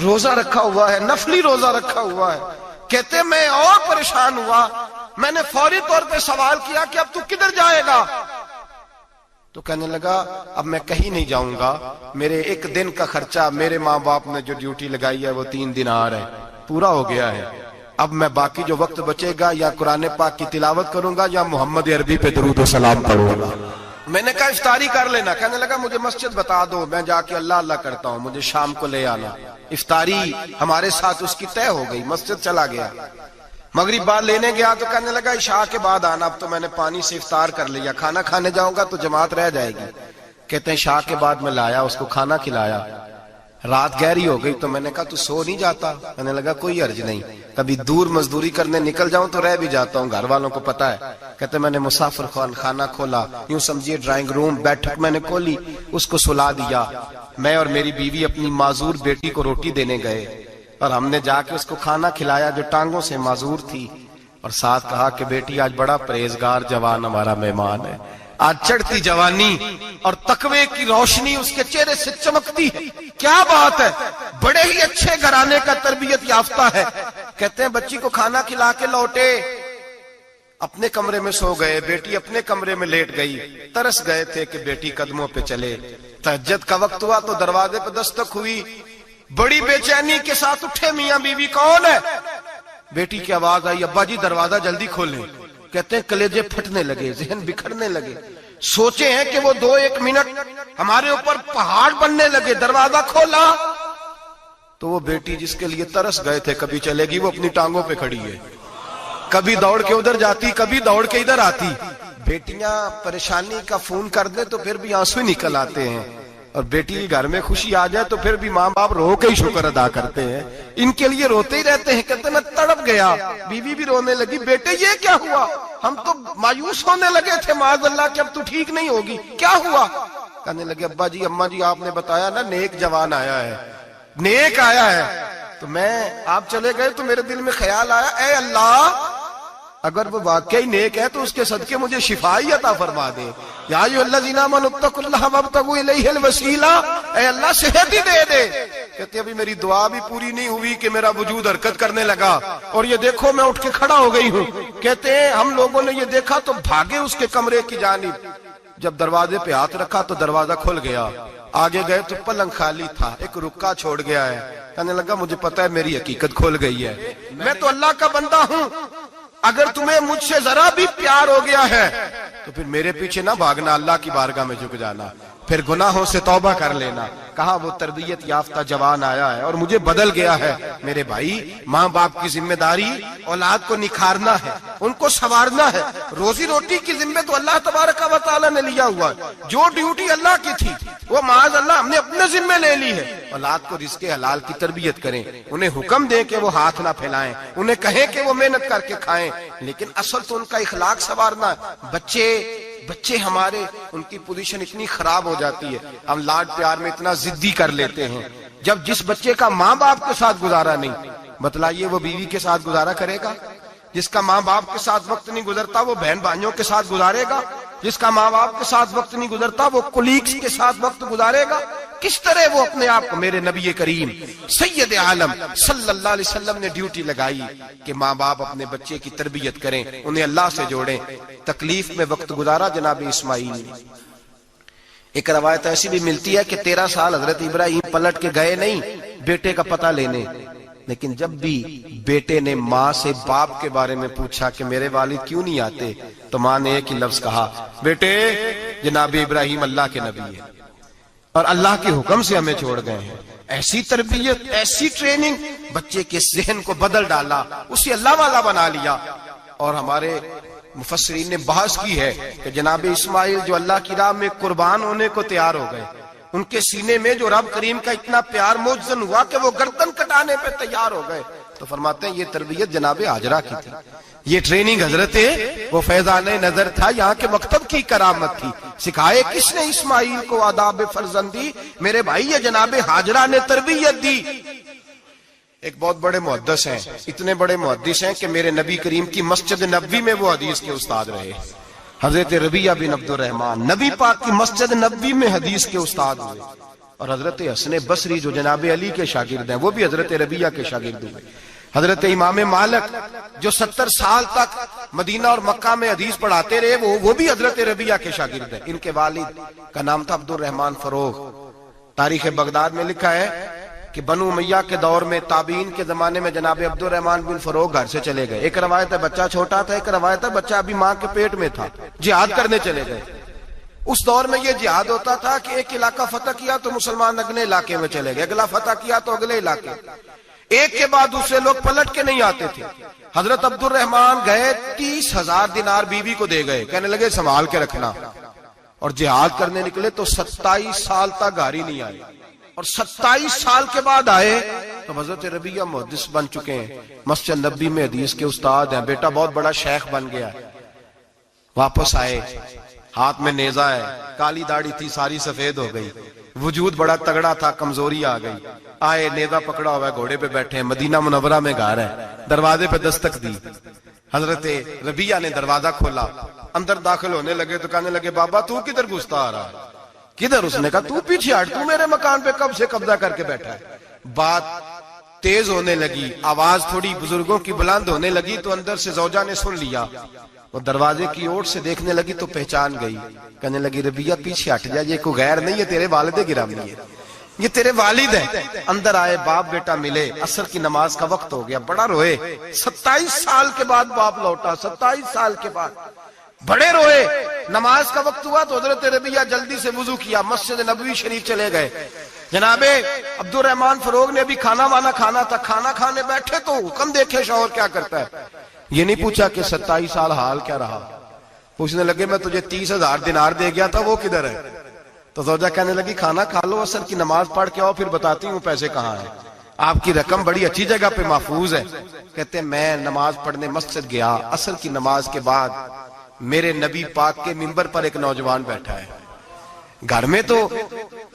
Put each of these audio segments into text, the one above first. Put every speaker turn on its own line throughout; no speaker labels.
روزہ رکھا ہوا ہے، نفلی روزہ رکھا ہوا ہے. کہتے میں اور پریشان ہوا، میں نے فوری طور پہ سوال کیا کہ اب تو کدھر جائے گا؟ تو کہنے لگا اب میں کہیں نہیں جاؤں گا، میرے ایک دن کا خرچہ میرے ماں باپ نے جو ڈیوٹی لگائی ہے وہ 3 دینار ہے، پورا ہو گیا ہے. اب میں باقی جو وقت بچے گا یا قرآن پاک کی تلاوت کروں گا یا محمد عربی پہ درود و سلام پڑھوں گا. میں نے کہا افطاری کر لینا. کہنے لگا مجھے مسجد بتا دو، میں جا کے اللہ اللہ کرتا ہوں، مجھے شام کو لے آنا. افطاری ہمارے ساتھ اس کی طے ہو گئی، مسجد چلا گیا. مغرب بعد لینے گیا تو کہنے لگا عشاء کے بعد آنا، اب تو میں نے پانی سے افطار کر لیا، کھانا کھانے جاؤں گا تو جماعت رہ جائے گی. کہتے ہیں عشاء کے بعد میں لایا، اس کو کھانا کھلایا. رات گہری ہو گئی تو میں نے کہا تو سو نہیں جاتا؟ میں نے لگا کوئی عرض نہیں، کبھی دور مزدوری کرنے نکل جاؤں تو رہ بھی جاتا ہوں، گھر والوں کو پتا ہے. کہتے میں نے مسافر خانہ کھولا، یوں سمجھیے ڈرائنگ روم بیٹھک میں نے کھولی، اس کو سلا دیا. میں اور میری بیوی اپنی معذور بیٹی کو روٹی دینے گئے اور ہم نے جا کے اس کو کھانا کھلایا جو ٹانگوں سے معذور تھی، اور ساتھ کہا کہ بیٹی آج بڑا پرہیزگار جوان ہمارا مہمان ہے. آج چڑھتی جوانی اور تقوی کی روشنی اس کے چہرے سے چمکتی ہے. کیا بات ہے، بڑے ہی اچھے گھرانے کا تربیت یافتہ ہے. کہتے ہیں بچی کو کھانا کھلا کے لوٹے، اپنے کمرے میں سو گئے، بیٹی اپنے کمرے میں لیٹ گئی. ترس گئے تھے کہ بیٹی قدموں پہ چلے. تہجد کا وقت ہوا تو دروازے پہ دستک ہوئی. بڑی بے چینی کے ساتھ اٹھے میاں بیوی، کون ہے؟ بیٹی کی آواز آئی ابا جی دروازہ جلدی کھولیں. کہتے ہیں کلیجے پھٹنے لگے، ذہن بکھرنے لگے. سوچے ہیں کہ وہ 2-1 منٹ ہمارے اوپر پہاڑ بننے لگے. دروازہ کھولا تو وہ بیٹی جس کے لیے ترس گئے تھے کبھی چلے گی، وہ اپنی ٹانگوں پہ کھڑی ہے. کبھی دوڑ کے ادھر جاتی، کبھی دوڑ کے ادھر آتی. بیٹیاں پریشانی کا فون کر دیں تو پھر بھی آنسو نکل آتے ہیں، اور بیٹی کے گھر میں خوشی آ جائے تو پھر بھی ماں باپ رو کے ہی شکر ادا کرتے ہیں. ان کے لیے روتے ہی رہتے ہیں. کہتے میں تڑپ گیا. بیوی بھی رونے لگی، بیٹے یہ کیا ہوا؟ ہم تو مایوس ہونے لگے تھے معاذ اللہ کہ اب تو ٹھیک نہیں ہوگی، کیا ہوا؟ کہنے لگے ابا جی اماں جی آپ نے بتایا نا نیک جوان آیا ہے، نیک آیا ہے. تو میں آپ چلے گئے تو میرے دل میں خیال آیا اے اللہ اگر وہ واقعی نیک ہے تو اس کے صدقے مجھے شفائی عطا فرما دے. یا ایھا الذین آمنوا اتقوا اللہ وابتغوا الیہ الوسیلہ، اے اللہ صحت ہی دے دے. کہتے ابھی میری دعا بھی پوری نہیں ہوئی کہ میرا وجود حرکت کرنے لگا، اور یہ دیکھو میں اٹھ کے کھڑا ہو گئی ہوں. کہتے ہیں ہم لوگوں نے یہ دیکھا تو بھاگے اس کے کمرے کی جانب. جب دروازے پہ ہاتھ رکھا تو دروازہ کھل گیا. آگے گئے تو پلنگ خالی تھا، ایک رکا چھوڑ گیا ہے. کہنے لگا مجھے پتا ہے میری حقیقت کھل گئی ہے، میں تو اللہ کا بندہ ہوں. اگر تمہیں مجھ سے ذرا بھی پیار ہو گیا ہے تو پھر میرے پیچھے نہ بھاگنا، اللہ کی بارگاہ میں جھک جانا، پھر گناہوں سے توبہ کر لینا. کہا وہ تربیت یافتہ جوان آیا ہے اور مجھے بدل گیا ہے. میرے بھائی ماں باپ کی ذمہ داری اولاد کو نکھارنا ہے، ان کو سنوارنا ہے. روزی روٹی کی ذمہ تو اللہ تبارک و تعالیٰ نے لیا ہوا ہے. جو ڈیوٹی اللہ کی تھی وہ معاذ اللہ ہم نے اپنے ذمہ لے لی ہے. اولاد کو رزق حلال کی تربیت کریں، انہیں حکم دیں کہ وہ ہاتھ نہ پھیلائیں، انہیں کہیں کہ وہ محنت کر کے کھائیں، لیکن اصل تو ان کا اخلاق سنوارنا ہے. بچے ہمارے ان کی پوزیشن اتنی خراب ہو جاتی ہے، ہم لاڈ پیار میں اتنا ضدی کر لیتے ہیں. جب جس بچے کا ماں باپ کے ساتھ گزارا نہیں، بتلائیے وہ بیوی کے ساتھ گزارا کرے گا؟ جس کا ماں باپ کے ساتھ وقت نہیں گزرتا وہ بہن بھائیوں کے ساتھ گزارے گا؟ جس کا ماں باپ کے ساتھ وقت نہیں گزرتا وہ کولیگز کے ساتھ وقت گزارے گا؟ کس طرح وہ اپنے آپ کو، میرے نبی کریم سید عالم صلی اللہ علیہ وسلم نے ڈیوٹی لگائی کہ ماں باپ اپنے بچے کی تربیت کریں، انہیں اللہ سے جوڑیں. تکلیف میں وقت گزارا جناب اسماعیل نے. ایک روایت ایسی بھی ملتی ہے کہ 13 سال حضرت ابراہیم پلٹ کے گئے نہیں بیٹے کا پتہ لینے، لیکن جب بھی بیٹے نے ماں سے باپ کے بارے میں پوچھا کہ میرے والد کیوں نہیں آتے تو ماں نے ایک ہی لفظ کہا، بیٹے جناب ابراہیم اللہ کے نبی ہے اور اللہ کے حکم سے ہمیں چھوڑ گئے ہیں. ایسی تربیت، ایسی ٹریننگ بچے کے ذہن کو بدل ڈالا، اسے اللہ والا بنا لیا. اور ہمارے مفسرین نے بحث کی ہے کہ جناب اسماعیل جو اللہ کی راہ میں قربان ہونے کو تیار ہو گئے، ان کے سینے میں جو رب کریم کا اتنا پیار موجزن ہوا کہ وہ گردن کٹانے پہ تیار ہو گئے. تو فرماتے ہیں یہ تربیت جناب ہاجرہ کی تھی، یہ ٹریننگ حضرت وہ فیضان نظر تھا، یہاں کے مکتب کی کرامت تھی. سکھائے کس نے اسماعیل کو آداب فرزندی؟ میرے بھائی یہ جناب ہاجرہ نے تربیت دی. ایک بہت بڑے محدث ہیں، اتنے بڑے محدث ہیں کہ میرے نبی کریم کی مسجد نبوی میں وہ حدیث کے استاد رہے. حضرت ربیعہ بن عبد الرحمن نبی پاک کی مسجد نبوی میں حدیث کے استاد ہوئے. اور حضرت حسن بصری جو جناب علی کے شاگرد ہیں وہ بھی حضرت ربیعہ کے شاگرد ہوئے. حضرت امام مالک جو 70 سال تک مدینہ اور مکہ میں حدیث پڑھاتے رہے وہ بھی حضرت ربیعہ کے شاگرد ہیں. ان کے والد کا نام تھا عبد الرحمن فروغ. تاریخ بغداد میں لکھا ہے کہ بنو امیہ کے دور میں تابعین کے زمانے میں جناب عبد الرحمن بن فروغ گھر سے چلے گئے. ایک روایت ہے بچہ چھوٹا تھا, ایک روایت ہے بچہ ابھی ماں کے پیٹ میں تھا, جہاد کرنے چلے گئے. اس دور میں یہ جہاد ہوتا تھا کہ ایک علاقہ فتح کیا تو مسلمان اگلے علاقے میں چلے گئے, اگلا فتح کیا تو اگلے علاقے, ایک کے بعد دوسرے لوگ پلٹ کے نہیں آتے تھے. حضرت عبد الرحمن گئے 30,000 دینار بیوی کو دے گئے, کہنے لگے سنبھال کے رکھنا, اور جہاد کرنے نکلے تو 27 سال تک گھر ہی نہیں آئے, اور 27 سال کے بعد آئے تو حضرت ربیعہ محدث بن چکے ہیں, مسجد نبی میں حدیث کے استاد ہیں, بیٹا بہت بڑا شیخ بن گیا. واپس آئے, ہاتھ میں نیزہ ہے, کالی داڑھی تھی ساری سفید ہو گئی, وجود بڑا تگڑا تھا, کمزوری آ گئی. آئے, نیزہ پکڑا ہوا ہے, گھوڑے پہ بیٹھے ہیں, مدینہ منورہ میں گھر ہے, دروازے پہ دستک دی. حضرت ربیعہ نے دروازہ کھولا, اندر داخل ہونے لگے تو کہنے لگے بابا تو کدھر گھستا آ رہا ہے؟ کدھر؟ اس نے کہا تو پیچھے ہٹ, تو میرے مکان پہ کب سے قبضہ کر کے بیٹھا ہے. بات تیز ہونے لگی, آواز تھوڑی بزرگوں کی بلند ہونے لگی تو اندر سے زوجہ نے سن لیا. وہ دروازے کی اوٹ سے دیکھنے لگی تو پہچان گئی, کہنے لگی ربیعہ پیچھے ہٹ جا, یہ کوئی غیر نہیں, یہ تیرے والد گرامی ہے, یہ تیرے والد ہیں. اندر آئے, باپ بیٹا ملے, عصر کی نماز کا وقت ہو گیا, بڑا روئے. 27 سال کے بعد باپ لوٹا, 27 سال کے بعد بڑے روئے. نماز کا وقت ہوا تو حضرت ربیعہ جلدی سے وضو کیا, مسجد نبوی شریف چلے گئے. جناب عبد الرحمن فروغ نے بھی کھانا وانا کھانا تھا, کھانا کھانے بیٹھے تو حکم دیکھے شوہر کیا کرتا ہے. یہ نہیں پوچھا کہ 27 سال حال کیا رہا, پوچھنے لگے میں تجھے 30,000 دینار دے گیا تھا, وہ کدھر ہے؟ تو زوجہ کہنے لگی کھانا کھا لو, عصر کی نماز پڑھ کے آؤ, پھر بتاتی ہوں پیسے کہاں ہیں. آپ کی رقم بڑی اچھی جگہ پہ محفوظ ہے. کہتے ہیں میں نماز پڑھنے مسجد گیا, عصر کی نماز کے بعد میرے نبی پاک کے منبر پر ایک نوجوان بیٹھا ہے. گھر میں تو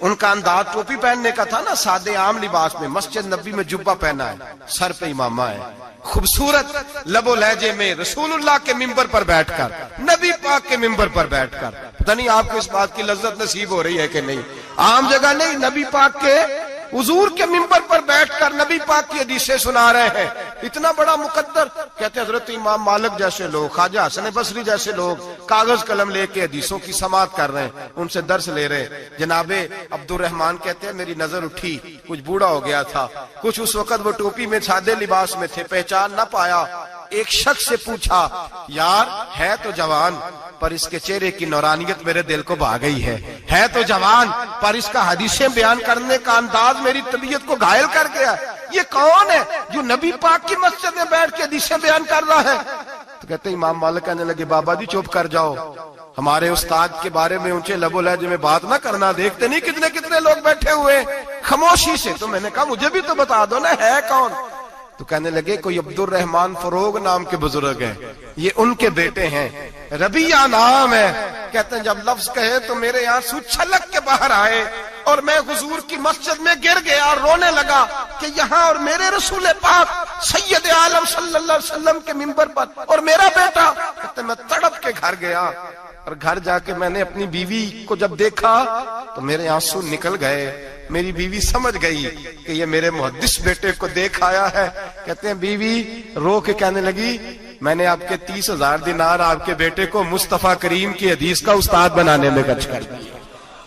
ان کا انداز ٹوپی پہننے کا تھا نا, سادے عام لباس میں, مسجد نبی میں جبہ پہنا ہے, سر پہ امامہ ہے, خوبصورت لب و لہجے میں رسول اللہ کے منبر پر بیٹھ کر, نبی پاک کے منبر پر بیٹھ کر, پتہ نہیں آپ کو اس بات کی لذت نصیب ہو رہی ہے کہ نہیں, عام جگہ نہیں, نبی پاک کے حضور کے منبر پر بیٹھ کر نبی پاک کی حدیثیں سنا رہے ہیں. اتنا بڑا مقدر. کہتے حضرت امام مالک جیسے لوگ, خواجہ حسن بصری جیسے لوگ کاغذ قلم لے کے حدیثوں کی سماعت کر رہے ہیں, ان سے درس لے رہے ہیں. جناب عبد الرحمن کہتے ہیں میری نظر اٹھی, کچھ بوڑھا ہو گیا تھا, کچھ اس وقت وہ ٹوپی میں سادے لباس میں تھے, پہچان نہ پایا. ایک شخص سے پوچھا یار ہے تو جوان پر اس کے چہرے کی نورانیت میرے دل کو بھا گئی ہے تو جوان پر اس کا حدیثیں بیان کرنے کا انداز میری طبیعت کو گھائل کر گیا. یہ کون ہے جو نبی پاک کی مسجد میں بیٹھ کے حدیثیں بیان کر رہا ہے؟ تو کہتے امام مالک کہنے لگے بابا جی چپ کر جاؤ, ہمارے استاد کے بارے میں اونچے لب و لہجے میں بات نہ کرنا, دیکھتے نہیں کتنے کتنے لوگ بیٹھے ہوئے خاموشی سے. تو میں نے کہا مجھے بھی تو بتا دو نا ہے کون. تو کہنے لگے کوئی عبد الرحمن فروغ نام کے بزرگ ہیں, یہ ان کے بیٹے ہیں, ربیعہ نام ہے. کہتے ہیں جب لفظ کہے تو میرے آنسو چھلک کے باہر آئے اور میں حضور کی مسجد میں گر گیا اور رونے لگا کہ یہاں اور میرے رسول پاک سید عالم صلی اللہ علیہ وسلم کے منبر پر اور میرا بیٹا. کہتے میں تڑپ کے گھر گیا اور گھر جا کے میں نے اپنی بیوی کو جب دیکھا تو میرے آنسو نکل گئے. میری بیوی سمجھ گئی کہ یہ میرے محدث بیٹے کو دیکھ آیا ہے. کہتے ہیں بیوی رو کے کہنے لگی میں نے آپ کے 30,000 دینار آپ کے بیٹے کو مصطفیٰ کریم کی حدیث کا استاد بنانے میں خرچ کر دیا.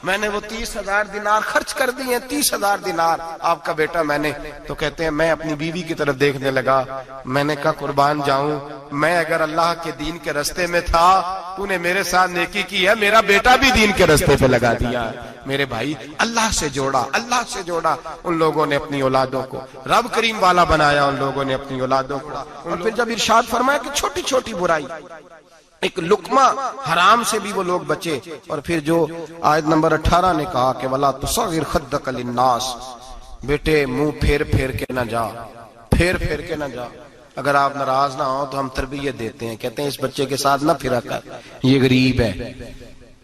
میں نے وہ 30,000 دینار خرچ کر دیے, 30,000 دینار آپ کا بیٹا میں نے. تو کہتے ہیں میں اپنی بیوی کی طرف دیکھنے لگا, میں نے کہا قربان جاؤں, میں اگر اللہ کے دین کے رستے میں تھا تو نے میرے ساتھ نیکی کی ہے, میرا بیٹا بھی دین کے رستے پہ لگا دیا. میرے بھائی اللہ سے جوڑا, اللہ سے جوڑا. ان لوگوں نے اپنی اولادوں کو رب کریم والا بنایا, ان لوگوں نے اپنی اولادوں کو. اور پھر جب ارشاد فرمایا کہ چھوٹی چھوٹی برائی, ایک لقمہ حرام سے بھی وہ لوگ بچے. اور پھر جو آیت نمبر 18 نے کہا کہ وَلَا تُصَغِّرْ خَدَّكَ لِلنَّاسِ, بیٹے منہ پھیر پھیر کے نہ جا, پھیر پھیر کے نہ جا. اگر آپ ناراض نہ ہوں تو ہم تربیت دیتے ہیں, کہتے ہیں اس بچے کے ساتھ نہ پھرا کر, یہ غریب ہے,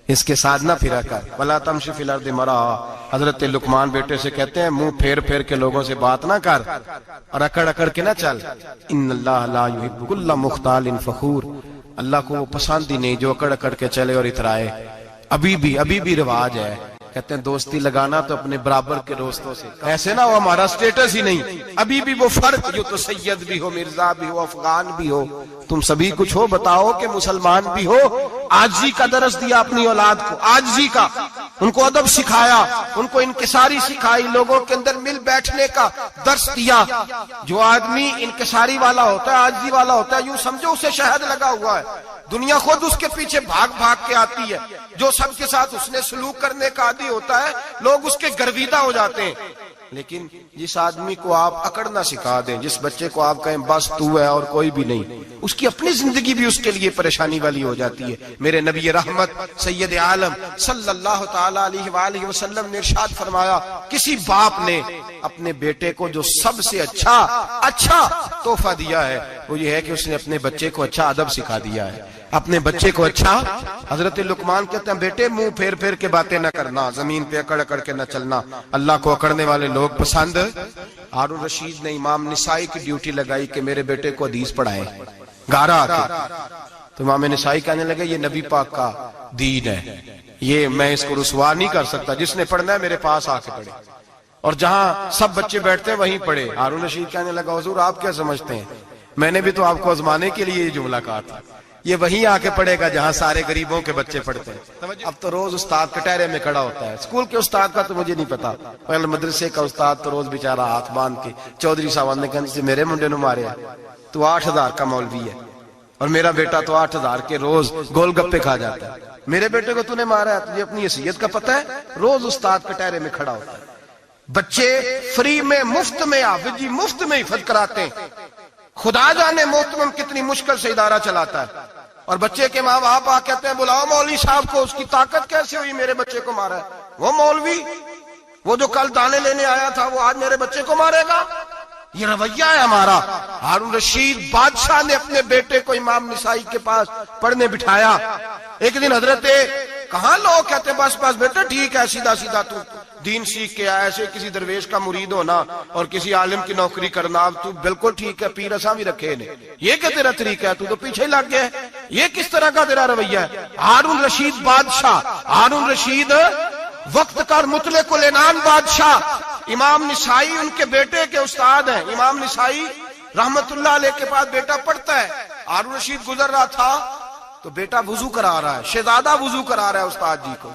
اس کے ساتھ نہ پھرا کر. وَلَا تَمْشِ فِي الْأَرْضِ مَرَحًا, حضرت لقمان بیٹے سے کہتے ہیں منہ پھیر پھیر کے لوگوں سے بات نہ کر اور اکڑ اکڑ کے نہ چل. إِنَّ اللَّهَ لَا يُحِبُّ كُلَّ مُخْتَالٍ فَخُورٍ, اللہ کو وہ پسند ہی نہیں جو اکڑ اکڑ کے چلے اور اترائے. ابھی بھی رواج ہے, کہتے ہیں دوستی لگانا تو اپنے برابر کے دوستوں سے، ایسے نہ وہ ہمارا سٹیٹس ہی نہیں، ابھی بھی وہ فرق، جو تو سید بھی ہو، مرزا بھی ہو، افغان بھی ہو، تم سبھی کچھ ہو، بتاؤ کہ مسلمان بھی ہو۔ عاجزی کا درس دیا اپنی اولاد کو، عاجزی کا، ان کو ادب سکھایا، ان کو انکساری سکھائی، لوگوں کے اندر مل بیٹھنے کا درس دیا۔ جو آدمی انکساری والا ہوتا ہے، عاجزی والا ہوتا ہے، یوں سمجھو اسے شہد لگا ہوا ہے، دنیا خود اس کے پیچھے بھاگ بھاگ کے آتی ہے۔ جو سب کے ساتھ اس نے سلوک کرنے کا عادی ہوتا ہے، لوگ اس کے گرویدہ ہو جاتے ہیں۔ لیکن جس آدمی کو آپ اکڑنا سکھا دیں، جس بچے کو آپ کہیں بس تو ہے اور کوئی بھی نہیں، اس کی اپنی زندگی بھی اس کے لیے پریشانی والی ہو جاتی ہے۔ میرے نبی رحمت سید عالم صلی اللہ تعالی علیہ وآلہ وسلم نے ارشاد فرمایا، کسی باپ نے اپنے بیٹے کو جو سب سے اچھا تحفہ دیا ہے وہ یہ ہے کہ اس نے اپنے بچے کو اچھا ادب سکھا دیا ہے، اپنے بچے کو اچھا۔ حضرت لقمان کہتے ہیں بیٹے منہ پھیر پھیر کے باتیں نہ کرنا، زمین پہ اکڑ اکڑ کے نہ چلنا، اللہ کو اکڑنے والے لوگ پسند۔ ہارون رشید نے امام نسائی کی ڈیوٹی لگائی کہ میرے بیٹے کو حدیث پڑھائے گارا آ کے، تو امام نسائی کہنے لگے یہ نبی پاک کا دین ہے، یہ میں اس کو رسوا نہیں کر سکتا، جس نے پڑھنا ہے میرے پاس آ کے پڑھے، اور جہاں سب بچے بیٹھتے ہیں وہیں پڑھے۔ ہارون رشید کہنے لگا حضور آپ کیا سمجھتے ہیں، میں نے بھی تو آپ کو آزمانے کے لیے یہ جملہ کہا تھا، یہ وہیں آ کے پڑھے گا جہاں سارے غریبوں کے بچے پڑھتے ہیں۔ اب تو روز استاد کٹہرے میں کھڑا ہوتا ہے، اسکول کے استاد کا تو مجھے نہیں پتا، پہلے مدرسے کا استاد تو روز بیچارہ ہاتھ باندھ کے چودھری صاحب نے کہا میرے منڈے نو مارے تو 8,000 کا مولوی ہے، اور میرا بیٹا تو 8,000 کے روز گول گپے کھا جاتا ہے، میرے بیٹے کو تو نے مارا ہے، تجھے اپنی حیثیت کا پتہ ہے؟ روز استاد کٹہرے میں کھڑا ہوتا ہے۔ بچے فری میں، مفت میں، حافظ جی مفت میں حفظ کراتے ہیں، خدا جانے محترم کتنی مشکل سے ادارہ چلاتا ہے، اور بچے کے ماں باپ آ کہتے ہیں بلاؤ مولوی صاحب کو، اس کی طاقت کیسے ہوئی میرے بچے کو مارا ہے؟ وہ مولوی وہ جو کل دانے لینے آیا تھا وہ آج میرے بچے کو مارے گا؟ یہ رویہ ہے ہمارا۔ ہارون رشید بادشاہ نے اپنے بیٹے کو امام نسائی کے پاس پڑھنے بٹھایا۔ ایک دن حضرت کہاں لوگ کہتے بس بس بیٹا ٹھیک ہے، سیدھا سیدھا تو دین سیکھ کے آیا، ایسے کسی درویش کا مرید ہونا اور کسی عالم کی نوکری کرنا، اب تو بالکل ٹھیک ہے، پیر اساں بھی رکھے نے، یہ کہ تیرا طریقہ ہے، تو پیچھے ہی لگ گیا ہے، یہ کس طرح کا تیرا رویہ ہے؟ ہارون رشید بادشاہ، ہارون رشید وقت کا مطلق العنان بادشاہ، امام نسائی ان کے بیٹے کے استاد ہیں، امام نسائی رحمت اللہ علیہ کے پاس بیٹا پڑھتا ہے، ہارون رشید گزر رہا تھا تو بیٹا وضو کرا رہا ہے، شہزادہ وضو کرا رہا ہے استاد جی کو،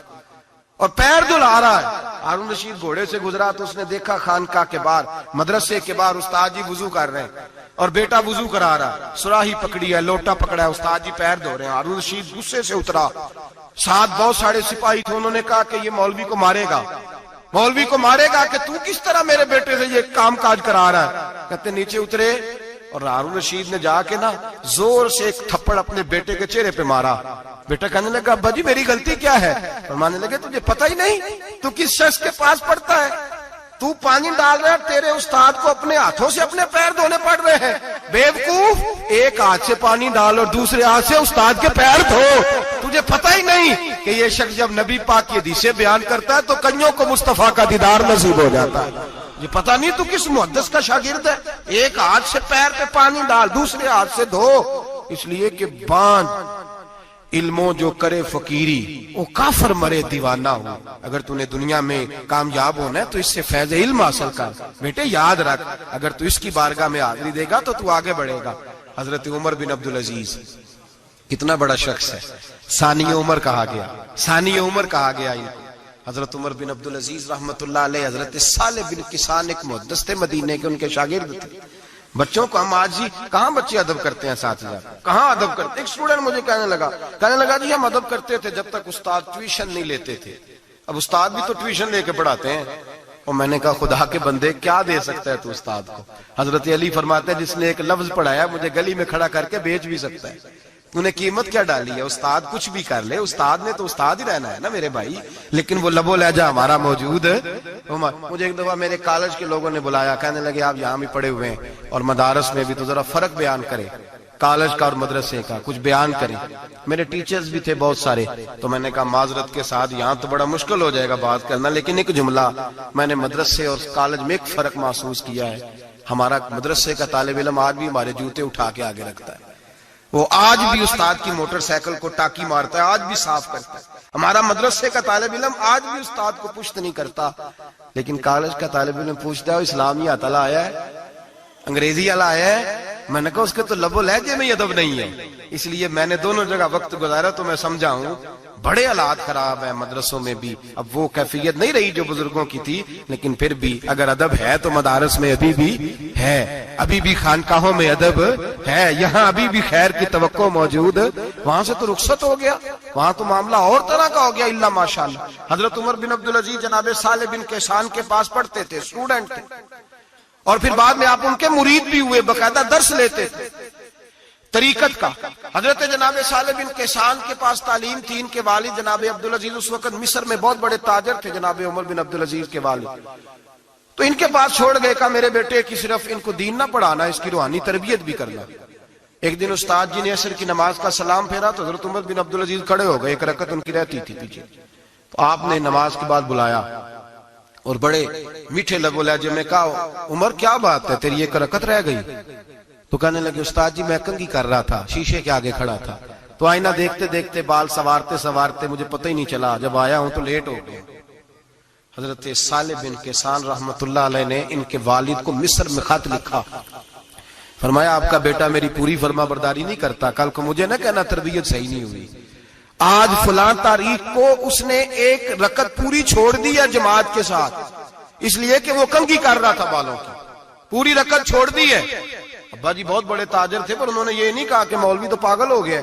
اور پیر دھلا رہا ہے۔ ہارون رشید گھوڑے سے گزرا تو اس نے دیکھا خانقاہ کے باہر، مدرسے کے باہر استاد جی وضو کر رہے ہیں اور بیٹا وضو کرا رہا ہے، سراہی پکڑی ہے، لوٹا پکڑا ہے، استاد جی پیر دھو رہے ہیں۔ ہارون رشید غصے سے اترا، ساتھ بہت سارے سپاہی تھے، انہوں نے کہا کہ یہ مولوی کو مارے گا، مولوی کو مارے گا کہ تو کس طرح میرے بیٹے سے یہ کام کاج کرا رہا ہے؟ کہتے نیچے اترے اور ہارون رشید نے جا کے نا زور سے ایک تھپڑ اپنے بیٹے کے چہرے پہ مارا۔ بیٹا کہنے لگا ابا جی میری غلطی کیا ہے؟ فرمانے لگے تجھے پتہ ہی نہیں تو کس شخص کے پاس پڑھتا ہے؟ تو پانی ڈال رہا ہے، تیرے استاد کو اپنے ہاتھوں سے اپنے پیر دھونے پڑ رہے ہیں، بیوقوف، ایک ہاتھ سے پانی ڈال اور دوسرے ہاتھ سے استاد کے پیر دھو، تجھے پتہ ہی نہیں کہ یہ شخص جب نبی پاک کی حدیثیں بیان کرتا ہے تو کئیوں کو مصطفیٰ کا دیدار نصیب ہو جاتا ہے۔ یہ پتہ نہیں تو کس محدث کا شاگرد ہے، ایک ہاتھ سے پیر پہ پانی ڈال دوسرے ہاتھ سے دھو، اس لیے کہ باندھ علموں جو کرے فقیری وہ کافر مرے دیوانہ ہو۔ اگر تو نے دنیا میں کامیاب ہونا ہے تو اس سے فیض علم حاصل کر، بیٹے یاد رکھ، اگر تو اس کی بارگاہ میں حاضری دے گا تو آگے بڑھے گا۔ حضرت عمر بن عبدالعزیز کتنا بڑا شخص ہے، ثانی عمر کہا گیا، ثانی عمر کہا گیا۔ حضرت عمر بن عبدالعزیز رحمت اللہ علیہ، حضرت صالح بن کسان ایک محدث تھے مدینے کے، ان کے شاگرد تھے۔ بچوں کو ہم آج ہی کہاں بچے ادب کرتے ہیں، اساتذہ کہاں ادب کرتے؟ ایک اسٹوڈنٹ مجھے کہنے لگا جی ہم ادب کرتے تھے جب تک استاد ٹیوشن نہیں لیتے تھے، اب استاد بھی تو ٹیوشن لے کے پڑھاتے ہیں۔ اور میں نے کہا خدا کے بندے کیا دے سکتا ہے تو استاد کو؟ حضرت علی فرماتے ہیں جس نے ایک لفظ پڑھایا مجھے گلی میں کھڑا کر کے بیچ بھی سکتا ہے، تو نے قیمت کیا ڈالی ہے؟ استاد کچھ بھی کر لے، استاد نے تو استاد ہی رہنا ہے نا میرے بھائی، لیکن وہ لب و لہجہ ہمارا موجود ہے۔ مجھے ایک دفعہ میرے کالج کے لوگوں نے بلایا، کہنے لگے آپ یہاں بھی پڑھے ہوئے ہیں اور مدارس میں بھی، تو ذرا فرق بیان کریں کالج کا اور مدرسے کا، کچھ بیان کریں۔ میرے ٹیچرز بھی تھے بہت سارے، تو میں نے کہا معذرت کے ساتھ یہاں تو بڑا مشکل ہو جائے گا بات کرنا، لیکن ایک جملہ میں نے مدرسے اور کالج میں ایک فرق محسوس کیا ہے، ہمارا مدرسے کا طالب علم آج بھی ہمارے جوتے اٹھا کے آگے رکھتا ہے، وہ آج بھی استاد کی موٹر سائیکل کو ٹاکی مارتا ہے، آج بھی صاف کرتا ہے۔ ہمارا مدرسے کا طالب علم آج بھی استاد کو پشت نہیں کرتا، لیکن کالج کا طالب علم پوچھتا ہے اسلامی اطلاع آیا ہے، انگریزی والا آیا ہے؟ میں نے کہا اس کے تو لب و لہجے میں ادب نہیں ہے۔ اس لیے میں نے دونوں جگہ وقت گزارا تو میں سمجھا ہوں بڑے حالات خراب ہیں مدرسوں میں بھی۔ اب وہ کیفیت نہیں رہی جو بزرگوں کی تھی، لیکن پھر بھی اگر ادب ہے تو مدارس میں ابھی بھی ہے، ابھی بھی خانقاہوں میں ادب ہے، یہاں ابھی بھی خیر کی توقع موجود۔ وہاں سے تو رخصت ہو گیا، وہاں تو معاملہ اور طرح کا ہو گیا، الا ماشاءاللہ۔ حضرت عمر بن عبدالعزیز جناب صالح بن کیسان کے پاس پڑھتے تھے، اسٹوڈنٹ تھے، اور پھر بعد میں آپ ان کے مرید بھی ہوئے، باقاعدہ درس لیتے تھے طریقت کا۔ حضرت جناب صالح بن کیسان کے پاس تعلیم تھی، ان کے والد جناب عبدالعزیز اس وقت مصر میں بہت بڑے تاجر تھے، جناب عمر بن عبدالعزیز کے والد۔ تو ان کے پاس چھوڑ گئے، کہا میرے بیٹے کی صرف ان کو دین نہ پڑھانا، اس کی روحانی تربیت بھی کرنا۔ ایک دن استاد جی نے عصر کی نماز کا سلام پھیرا تو حضرت عمر بن عبدالعزیز کھڑے ہو گئے، ایک رکعت ان کی رہتی تھی پیچھے، تو آپ نے نماز کے بعد بلایا اور بڑے میٹھے لب و لہجے میں کہا عمر کیا بات ہے تیری ایک رکعت رہ گئی؟ تو کہنے لگے استاد جی میں کنگھی کر رہا تھا، شیشے کے آگے کھڑا تھا، تو آئینہ دیکھتے دیکھتے بال سوارتے سوارتے مجھے پتہ ہی نہیں چلا، جب آیا ہوں تو لیٹ ہو گیا۔ حضرت صالح بن کیسان رحمت اللہ علیہ نے ان کے والد کو مصر میں خط لکھا، فرمایا آپ کا بیٹا میری پوری فرما برداری نہیں کرتا، کل کو مجھے نہ کہنا تربیت صحیح نہیں ہوئی۔ آج فلاں تاریخ کو اس نے ایک رکعت پوری چھوڑ دی ہے جماعت کے ساتھ، اس لیے کہ وہ کنگھی کر رہا تھا بالوں کی، پوری رکعت چھوڑ دی ہے۔ ابا جی بہت بڑے تاجر تھے، پر انہوں نے یہ نہیں کہا کہ مولوی تو پاگل ہو گیا،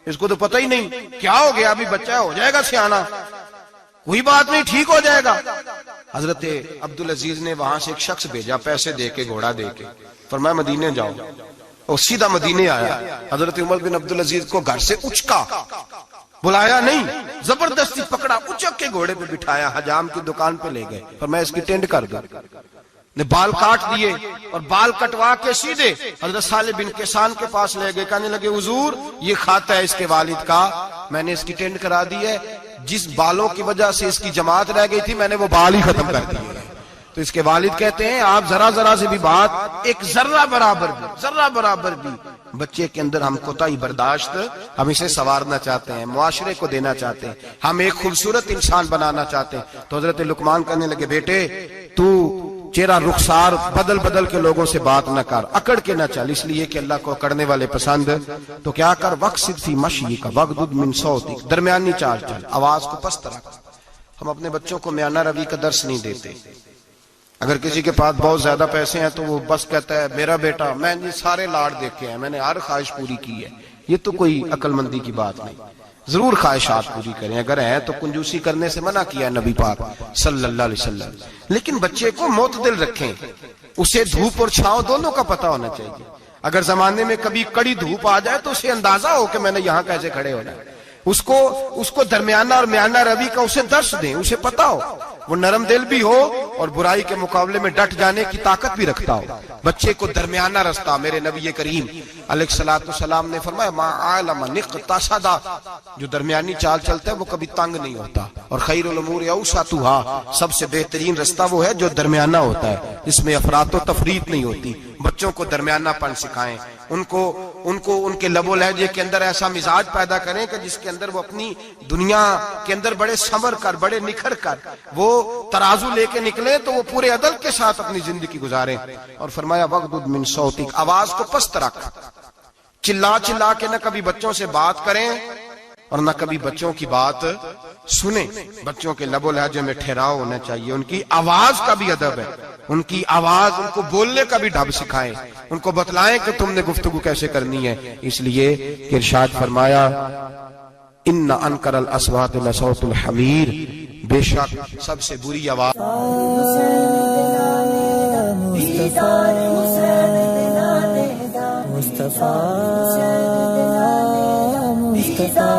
اس کو تو پتہ ہی نہیں کیا ہو گیا، ابھی بچہ ہو جائے گا سیانا، کوئی بات نہیں ٹھیک ہو جائے گا۔ حضرت عبدالعزیز نے وہاں سے ایک شخص بھیجا، پیسے دے کے گھوڑا دے کے، فرمایا مدینے جاؤ، اور سیدھا مدینے آیا۔ حضرت عمر بن عبدالعزیز کو گھر سے اچکا، بلایا نہیں، زبردستی پکڑا، اچک کے گھوڑے پہ بٹھایا، حجام کی دکان پہ لے گئے، فرمایا اس کی ٹینڈ کر دو، نے بال کاٹ دیے اور بال کٹوا کے سیدھے حضرت صالح بن کیسان کے پاس لے گئے، کہنے لگے حضور یہ کھاتا ہے اس کے والد کا، میں نے اس کی ٹینڈ کرا دی ہے، جس بالوں کی وجہ سے اس کی جماعت رہ گئی تھی میں نے وہ بال ہی ختم کر دیے۔ تو اس کے والد کہتے ہیں آپ ذرا ذرا سے بھی بات، ایک ذرہ برابر بھی بچے کے اندر ہم کوتاہی برداشت، ہم اسے سنوارنا چاہتے ہیں، معاشرے کو دینا چاہتے ہیں، ہم ایک خوبصورت انسان بنانا چاہتے ہیں۔ تو حضرت لقمان کہنے لگے بیٹے تو چہرہ رخسار بدل بدل کے لوگوں سے بات نہ کر، اکڑ کے نہ چل، اس لیے کہ اللہ کو اکڑنے والے پسند۔ تو کیا کر وقصد فی مشی کا وغضض من صوتک، درمیانی چال چل، آواز کو پست رکھ۔ ہم اپنے بچوں کو میانہ روی کا درس نہیں دیتے۔ اگر کسی کے پاس بہت زیادہ پیسے ہیں تو وہ بس کہتا ہے میرا بیٹا، میں نے سارے لاڑ دیکھے ہیں، میں نے ہر خواہش پوری کی ہے، یہ تو کوئی عقل مندی کی بات نہیں۔ ضرور خواہشات پوری کریں، اگر ہیں تو کنجوسی کرنے سے منع کیا ہے نبی پاک صلی اللہ علیہ وسلم، لیکن بچے کو معتدل رکھیں، اسے دھوپ اور چھاؤں دونوں کا پتہ ہونا چاہیے۔ اگر زمانے میں کبھی کڑی دھوپ آ جائے تو اسے اندازہ ہو کہ میں نے یہاں کیسے کھڑے ہونا ہے، اس کو درمیانہ اور میانہ روی کا اسے درس دیں، اسے پتہ ہو، وہ نرم دل بھی ہو اور برائی کے مقابلے میں ڈٹ جانے کی طاقت بھی رکھتا ہو۔ بچے کو درمیانہ رستہ، میرے نبی کریم علیہ الصلوۃ والسلام نے فرمایا ما علم نقتصد، جو درمیانی چال چلتا ہے وہ کبھی تنگ نہیں ہوتا، اور خیر الامور اوسطها، سب سے بہترین رستہ وہ ہے جو درمیانہ ہوتا ہے، جس میں افراط و تفریط نہیں ہوتی۔ بچوں کو درمیانہ پن سکھائیں، ان کے لب و لہجے کے اندر ایسا مزاج پیدا کریں کہ جس کے اندر وہ اپنی دنیا کے اندر بڑے سنور کر، بڑے نکھر کر وہ ترازو لے کے نکلیں تو وہ پورے عدل کے ساتھ اپنی زندگی گزاریں۔ اور فرمایا وغضض من صوتک، آواز کو پست رکھ، چلا چلا کے نہ کبھی بچوں سے بات کریں اور نہ کبھی بچوں کی بات سنیں۔ بچوں کے لب و لہجے میں ٹھہراؤ ہونا چاہیے، ان کی آواز کا بھی ادب ہے، ان کی آواز، ان کو بولنے کا بھی ڈھب سکھائیں، ان کو بتلائیں کہ تم نے گفتگو کیسے کرنی ہے۔ اس لیے کہ ارشاد فرمایا ان انکر الاصوات لصوت الحمیر، بے شک سب سے بری آواز مصطفیٰ